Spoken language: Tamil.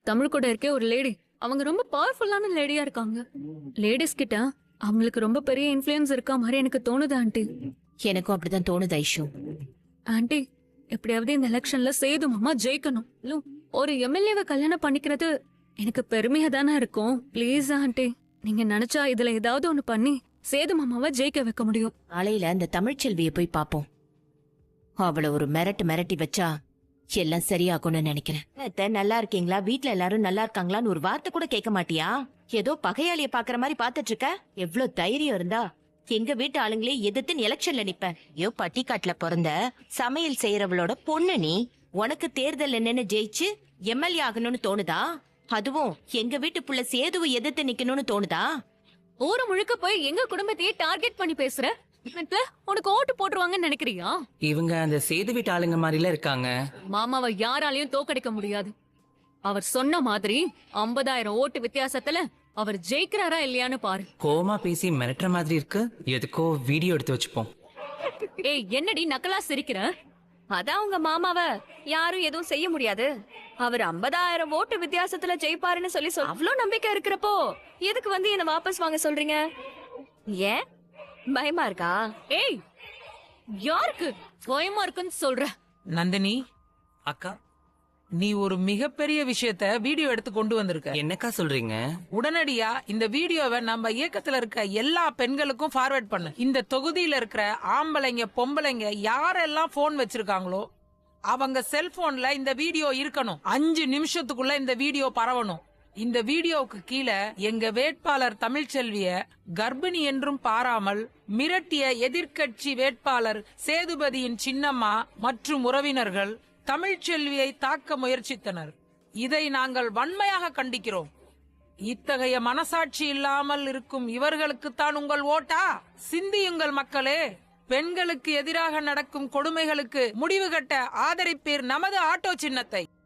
தமிழ் கூட இருக்கே ஒரு லேடி. அவங்க ரொம்ப பவர்ஃபுல்லான லேடியா இருக்காங்க. லேடிஸ் கிட்ட அவங்களுக்கு ரொம்ப பெரிய இன்ஃப்ளூயன்ஸ் இருக்கா மாதிரி எனக்கு தோணுது ஆண்டி. எனக்கும் அப்படிதான் தோணுது ஐஷு. ஆண்டி, எப்படியாவது இந்த எலெக்ஷன்ல சேது மாமா ஜெயிக்கணும். இல்ல, ஒரு எம்எல்ஏவை கல்யாணம் பண்ணிக்கிறது எனக்கு பெருமையா தானே இருக்கும். ப்ளீஸ் ஆண்டி, நீங்க நினைச்சா இதுல ஏதாவது ஒண்ணு பண்ணி சேது மாமாவை ஜெயிக்க வைக்க முடியும். காலையில அந்த தமிழ்ச்செல்வியை போய் பாப்போம். அவளை ஒரு மிரட்டி வச்சா எல்லாம் சரியாகும்னு நினைக்கிறேன். அத்தை, நல்லா இருக்கீங்களா? வீட்ல எல்லாரும் நல்லா இருக்காங்களான்னு ஒரு வார்த்தை கூட கேட்க மாட்டியா? ஏதோ பகையாளிய பாக்குற மாதிரி பாத்துட்டு இருக்க. எவ்வளவு தைரியம் இருந்தா எங்க வீட்டு ஆளுங்களே எதிர்த்து எலெக்ஷன்ல நிப்ப. ஐயோ, பட்டிக்காட்டுல பிறந்த சமையல் செய்யறவளோட பொண்ணு நீ. உனக்கு தேர்தல் என்னன்னு ஜெயிச்சு எம்எல்ஏ ஆகணும்னு தோணுதா? அதுவும் எங்க வீட்டு புள்ள சேதுவை எதிர்த்து நிக்கணும்னு தோணுதா? ஊரு முழுக்க போய் எங்க குடும்பத்தையே டார்கெட் பண்ணி பேசுற. உனக்கு ஓட்டு போட்டுருவாங்கன்னு நினைக்கிறியா? இவங்க அந்த சேது வீட்டு ஆளுங்க மாதிரில இருக்காங்க. மாமாவை யாராலையும் தோக்கடிக்க முடியாது. அவர் சொன்ன மாதிரி 50,000 ஓட்டு வித்தியாசத்துல அவர் ஜெயிக்கிறாரா இல்லையான்னு பாரு. கோமா பேசி மிரட்டுற மாதிரி இருக்கு. எதுக்கோ வீடியோ எடுத்து வச்சுப்போம். ஏய், என்னடி நக்கலா சிரிக்கிற? அதான் உங்க மாமாவ யாரும் எதுவும் செய்ய முடியாது, அவர் 50,000 ஓட்டு வித்தியாசத்துல ஜெயிப்பாருன்னு சொல்லி அவ்வளோ நம்பிக்கை இருக்கிறப்போ எதுக்கு வந்து என்ன வாபஸ் வாங்க சொல்றீங்க? ஏன் பயமா இருக்கா? ஏய், யாருக்கு பயமா இருக்குன்னு சொல்ற? நந்தினி, அக்கா, நீ ஒரு மிகப்பெரிய விஷயத்த வீடியோ எடுத்து கொண்டு வந்திருக்க. என்னக்கா சொல்றீங்க? உடனடியா இந்த வீடியோவை நம்ம இயக்கத்துல இருக்க எல்லா பெண்களுக்கும் ஃபார்வர்ட் பண்ணு. இந்த தொகுதியில இருக்கிற ஆம்பளைங்க பொம்பளைங்க யாரெல்லாம் போன் வச்சிருக்காங்களோ அவங்க செல்போன்ல இந்த வீடியோ இருக்கணும். 5 நிமிஷத்துக்குள்ள இந்த வீடியோ பரவணும். இந்த வீடியோவுக்கு கீழே எங்க வேட்பாளர் தமிழ்ச்செல்விய கர்ப்பிணி என்றும் பாராமல் மிரட்டிய எதிர்க்கட்சி வேட்பாளர் சேதுபதியின் சின்னம்மா மற்றும் உறவினர்கள் தமிழ்ச்செல்வியை தாக்க முயற்சித்தனர். இதை நாங்கள் வன்மையாக கண்டிக்கிறோம். இத்தகைய மனசாட்சி இல்லாமல் இருக்கும் இவர்களுக்குத்தான் உங்கள் ஓட்டா? சிந்தியுங்கள் மக்களே. பெண்களுக்கு எதிராக நடக்கும் கொடுமைகளுக்கு முடிவு கட்ட ஆதரிப்பீர் நமது ஆட்டோ சின்னத்தை.